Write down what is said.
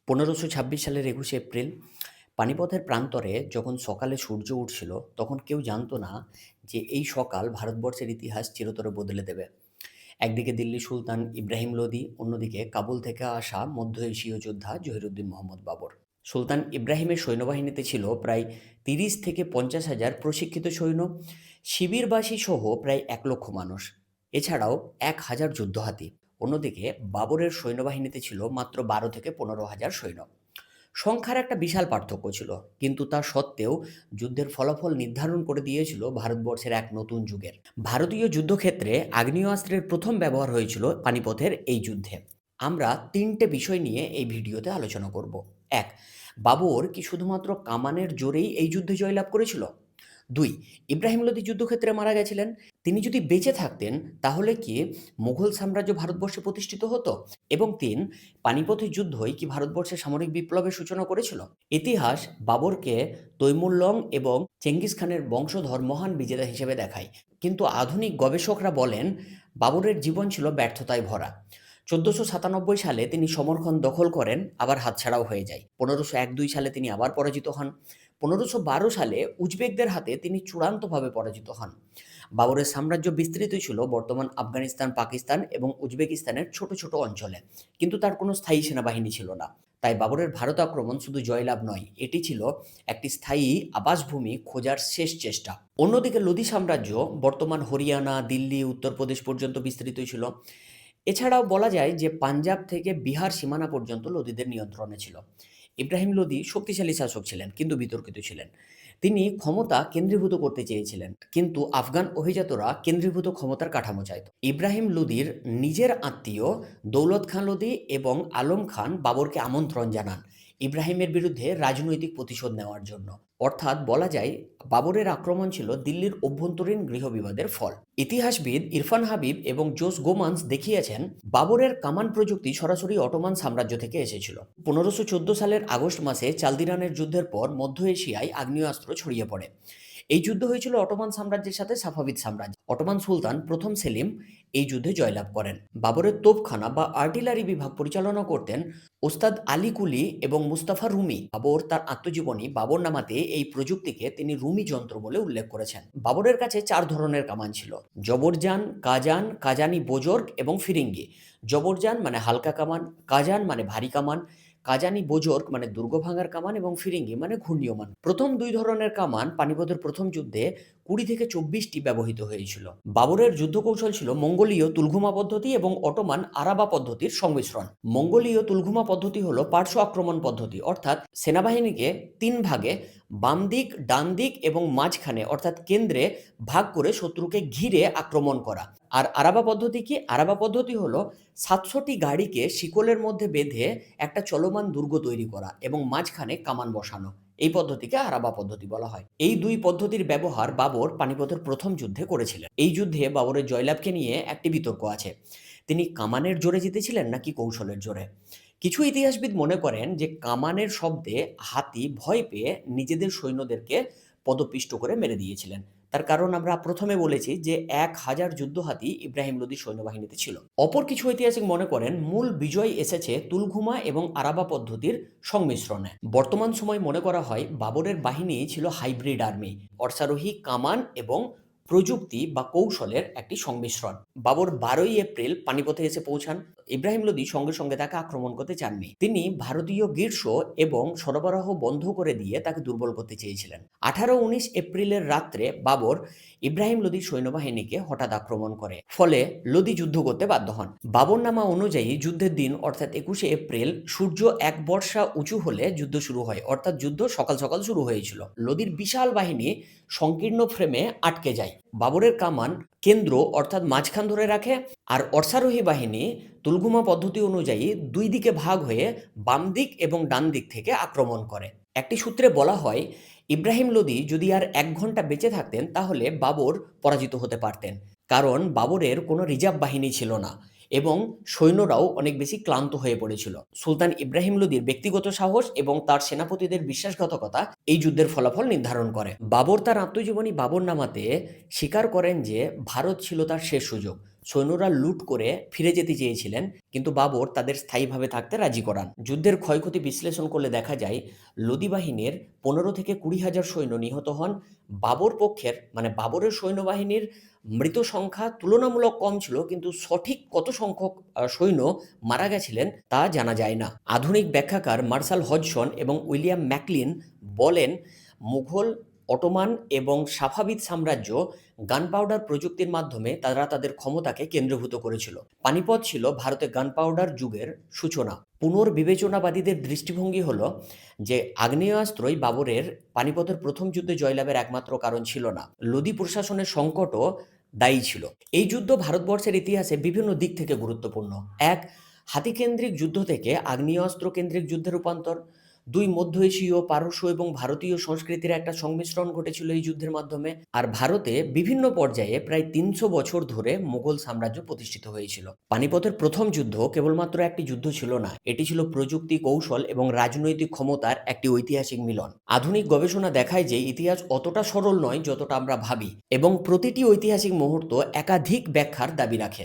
1526 সালের ২১শে এপ্রিল পানিপথের প্রান্তরে যখন সকালে সূর্য উঠছিল, তখন কেউ জানত না যে এই সকাল ভারতবর্ষের ইতিহাস চিরতরে বদলে দেবে। একদিকে দিল্লি সুলতান ইব্রাহিম লোদি, অন্যদিকে কাবুল থেকে আসা মধ্য এশীয় যোদ্ধা জহিরুদ্দিন মোহাম্মদ বাবর। সুলতান ইব্রাহিমের সৈন্যবাহিনীতে ছিল প্রায় ৩০ থেকে ৫০ হাজার প্রশিক্ষিত সৈন্য, শিবিরবাসী সহ প্রায় ১ লক্ষ মানুষ, এছাড়াও ১ হাজার যুদ্ধহাতি। অন্যদিকে বাবরের সৈন্যবাহিনীতে ছিল মাত্র ১২ থেকে ১৫ হাজার সৈন্য। সংখ্যার একটা বিশাল পার্থক্য ছিল, কিন্তু তা সত্ত্বেও যুদ্ধের ফলাফল নির্ধারণ করে দিয়েছিল ভারতবর্ষের এক নতুন যুগের। ভারতীয় যুদ্ধক্ষেত্রে আগ্নেয়াস্ত্রের প্রথম ব্যবহার হয়েছিল পানিপথের এই যুদ্ধে। আমরা ৩টে বিষয় নিয়ে এই ভিডিওতে আলোচনা করব। ১. বাবর কি শুধুমাত্র কামানের জোরেই এই যুদ্ধে জয়লাভ করেছিল? ২. ইব্রাহিম লোদি যুদ্ধক্ষেত্রে মারা গেছিলেন। তিনি যদি বেঁচে থাকতেন তাহলে কি মুঘল সাম্রাজ্য ভারতবর্ষে প্রতিষ্ঠিত হতো? এবং ৩. পানিপথের যুদ্ধই কি ভারতবর্ষে সামরিক বিপ্লবের সূচনা করেছিল? ইতিহাস বাবরকে তৈমুরলং এবং চেঙ্গিস খানের বংশধর মহান বিজেতা হিসেবে দেখায়, কিন্তু আধুনিক গবেষকরা বলেন বাবরের জীবন ছিল ব্যর্থতায় ভরা। ১৪৯৭ সালে তিনি সমরখন্দ দখল করেন, আবার হাতছাড়াও হয়ে যায়। ১৫০১-২ সালে তিনি আবার পরাজিত হন। ১৫১২ সালে উজবেকদের হাতে তিনি চূড়ান্তভাবে পরাজিত হন। বাবরের সাম্রাজ্য বিস্তৃত ছিল বর্তমান আফগানিস্তান, পাকিস্তান এবং উজবেকিস্তানের ছোট ছোট অঞ্চলে, কিন্তু তার কোনো স্থায়ী সেনাবাহিনী ছিল না। তাই বাবরের ভারত আক্রমণ শুধু জয়লাভ নয়, এটি ছিল একটি স্থায়ী আবাসভূমি খোঁজার শেষ চেষ্টা। অন্যদিকে লোদি সাম্রাজ্য বর্তমান হরিয়ানা, দিল্লি, উত্তরপ্রদেশ পর্যন্ত বিস্তৃত ছিল। এছাড়াও বলা যায় যে পাঞ্জাব থেকে বিহার সীমানা পর্যন্ত লোদিদের নিয়ন্ত্রণে ছিল। ইব্রাহিম লোদি শক্তিশালী শাসক ছিলেন, কিন্তু বিতর্কিত ছিলেন। তিনি ক্ষমতা কেন্দ্রীভূত করতে চেয়েছিলেন, কিন্তু আফগান অভিজাতরা কেন্দ্রীভূত ক্ষমতার কাঠামো চাইত। ইব্রাহিম লোদির নিজের আত্মীয় দৌলত খান লোদি এবং আলম খান বাবরকে আমন্ত্রণ জানান ইব্রাহিমের বিরুদ্ধে রাজনৈতিক প্রতিশোধ নেওয়ার জন্য। অর্থাৎ বলা যায় বাবরের আক্রমণ ছিল দিল্লির অভ্যন্তরীণ গৃহবিবাদের ফল। ইতিহাসবিদ ইরফান হাবিব এবং জোস গোমান্স দেখিয়েছেন বাবরের কামান প্রযুক্তি সরাসরি অটোমান সাম্রাজ্য থেকে এসেছিল। ১৫১৪ সালের আগস্ট মাসে চালদিরানের যুদ্ধের পর মধ্য এশিয়ায় আগ্নেয়াস্ত্র ছড়িয়ে পড়ে। এই যুদ্ধ হয়েছিল অটোমান সাম্রাজ্যের সাথে সাফাভিদ সাম্রাজ্য। অটোমান সুলতান প্রথম সেলিম এই যুদ্ধে জয়লাভ করেন। বাবরের তোপখানা বা আর্টিলারি বিভাগ পরিচালনা করতেন ওস্তাদ আলী কুলি এবং মুস্তাফা রুমি। বাবর তার আত্মজীবনী বাবরনামাতে এই প্রযুক্তিকে তিনি রুমি যন্ত্র বলে উল্লেখ করেছেন। বাবরের কাছে ৪ ধরনের কামান ছিল: জবরজান, কাজান, কাজানি বোজর্গ এবং ফিরিঙ্গি। জবরজান মানে হালকা কামান, কাজান মানে ভারী কামান, কাজানি বোজর্গ মানে দুর্গ ভাঙার কামান এবং ফিরিঙ্গি মানে ঘূর্ণীয়মান। প্রথম ২ ধরনের কামান পানিপথের প্রথম যুদ্ধে ২০ থেকে ২৪টি ব্যবহৃত হয়েছিল। বাবরের যুদ্ধকৌশল ছিল মঙ্গোলীয় তুলঘুমা পদ্ধতি এবং অটোমান আরাবা পদ্ধতির সংমিশ্রণ। মঙ্গোলীয় তুলঘুমা পদ্ধতি হলো পার্শ্ব আক্রমণ পদ্ধতি, অর্থাৎ সেনাবাহিনীকে ৩ ভাগে বাম দিক, ডান দিক এবং মাঝখানে অর্থাৎ কেন্দ্রে ভাগ করে শত্রুকে ঘিরে আক্রমণ করা। আর আরাবা পদ্ধতি কি? আরাবা পদ্ধতি হলো ৭০০টি গাড়িকে শিকলের মধ্যে বেঁধে একটা চলমান দুর্গ তৈরি করা এবং মাঝখানে কামান বসানো। এই পদ্ধতিকে আরাবা পদ্ধতি বলা হয়। এই ২ পদ্ধতির ব্যবহার বাবর পানিপথের প্রথম যুদ্ধে করেছিলেন। এই যুদ্ধে বাবরের জয়লাভকে নিয়ে একটি বিতর্ক আছে। তিনি কামানের জোরে জিতেছিলেন নাকি কৌশলের জোরে? কিছু ইতিহাসবিদ মনে করেন যে কামানের শব্দে হাতি ভয় পেয়ে নিজেদের সৈন্যদেরকে পদপিষ্ট করে মেরে দিয়েছিলেন। তার কারণ আমরা প্রথমে বলেছি যে ১,০০০ যুদ্ধহাতি ইব্রাহিম লোদির সৈন্যবাহিনীতে ছিল। অপর কিছু ঐতিহাসিক মনে করেন মূল বিজয় এসেছে তুলঘুমা এবং আরাবা পদ্ধতির সংমিশ্রণে। বর্তমান সময় মনে করা হয় বাবরের বাহিনী ছিল হাইব্রিড আর্মি, অশ্বারোহী, কামান এবং প্রযুক্তি বা কৌশলের একটি সংমিশ্রণ। বাবর ১২ই এপ্রিল পানিপথে এসে পৌঁছান। ইব্রাহিম লোদি সঙ্গে সঙ্গে তাকে আক্রমণ করতে চাননি। তিনি ভারতীয় গ্রীষ্ম এবং সরবরাহ বন্ধ করে দিয়ে তাকে দুর্বল করতে চেয়েছিলেন। ১৮-১৯ এপ্রিলের রাত্রে বাবর ইব্রাহিম লোদির সৈন্যবাহিনীকে হঠাৎ আক্রমণ করে, ফলে লোদি যুদ্ধ করতে বাধ্য হন। বাবরনামা অনুযায়ী যুদ্ধের দিন অর্থাৎ ২১শে এপ্রিল সূর্য ১ বর্ষা উঁচু হলে যুদ্ধ শুরু হয়, অর্থাৎ যুদ্ধ সকাল সকাল শুরু হয়েছিল। লোদির বিশাল বাহিনী সংকীর্ণ ফ্রেমে আটকে যায়। বাবরের কামান কেন্দ্র অর্থাৎ মাঝখান ধরে রাখে, আর অশ্বারোহী বাহিনী তুলঘুমা পদ্ধতি অনুযায়ী ২ দিকে ভাগ হয়ে বাম দিক এবং ডান দিক থেকে আক্রমণ করে। একটি সূত্রে বলা হয় ইব্রাহিম লোদি যদি আর ১ ঘন্টা বেঁচে থাকতেন তাহলে বাবর পরাজিত হতে পারতেন, কারণ বাবরের কোনো রিজার্ভ বাহিনী ছিল না এবং সৈন্যরাও অনেক বেশি ক্লান্ত হয়ে পড়েছিল। সুলতান ইব্রাহিম লোদির ব্যক্তিগত সাহস এবং তার সেনাপতিদের বিশ্বাসঘাতকতা এই যুদ্ধের ফলাফল নির্ধারণ করে। বাবর তার আত্মজীবনী বাবরনামাতে স্বীকার করেন যে ভারত ছিল তার শেষ সুযোগ। সৈন্যরা লুট করে ফিরে যেতে চেয়েছিলেন, কিন্তু বাবর তাদের স্থায়ীভাবে থাকতে রাজি করান। যুদ্ধের ক্ষয়ক্ষতি বিশ্লেষণ করলে দেখা যায় লোদি বাহিনীর 15 থেকে 20 হাজার সৈন্য নিহত হন। বাবর পক্ষের মানে বাবরের সৈন্যবাহিনীর মৃত সংখ্যা তুলনামূলক কম ছিল, কিন্তু সঠিক কত সংখ্যক সৈন্য মারা গেছিলেন তা জানা যায় না। আধুনিক ব্যাখ্যাকার মার্শাল হজসন এবং উইলিয়াম ম্যাকলিন বলেন, মুঘল, অটোমান এবং সাফাভিদ সাম্রাজ্য গানপাউডার প্রযুক্তির মাধ্যমে তারা তাদের ক্ষমতাকে কেন্দ্রীভূত করেছিল। পানিপথ ছিল ভারতে গানপাউডার যুগের সূচনা। পুনর্বিবেচনাবাদীদের দৃষ্টিভঙ্গি হলো যে আগ্নেয়াস্ত্রই বাবরের পানিপথের প্রথম যুদ্ধে জয়লাভের একমাত্র কারণ ছিল না, লোদি প্রশাসনের সংকটও দায়ী ছিল। এই যুদ্ধ ভারতবর্ষের ইতিহাসে বিভিন্ন দিক থেকে গুরুত্বপূর্ণ। এক, হাতিকেন্দ্রিক যুদ্ধ থেকে আগ্নেয়াস্ত্র কেন্দ্রিক যুদ্ধে রূপান্তর। দুই, মধ্য এশীয়, পারস্য এবং ভারতীয় সংস্কৃতির একটা সংমিশ্রণ ঘটেছিল এই যুদ্ধের মাধ্যমে। আর ভারতে বিভিন্ন পর্যায়ে প্রায় 300 বছর ধরে মুঘল সাম্রাজ্য প্রতিষ্ঠিত হয়েছিল। পানিপথের প্রথম যুদ্ধ কেবলমাত্র একটি যুদ্ধ ছিল না, এটি ছিল প্রযুক্তি, কৌশল এবং রাজনৈতিক ক্ষমতার একটি ঐতিহাসিক মিলন। আধুনিক গবেষণা দেখায় যে ইতিহাস অতটা সরল নয় যতটা আমরা ভাবি, এবং প্রতিটি ঐতিহাসিক মুহূর্ত একাধিক ব্যাখ্যার দাবি রাখে।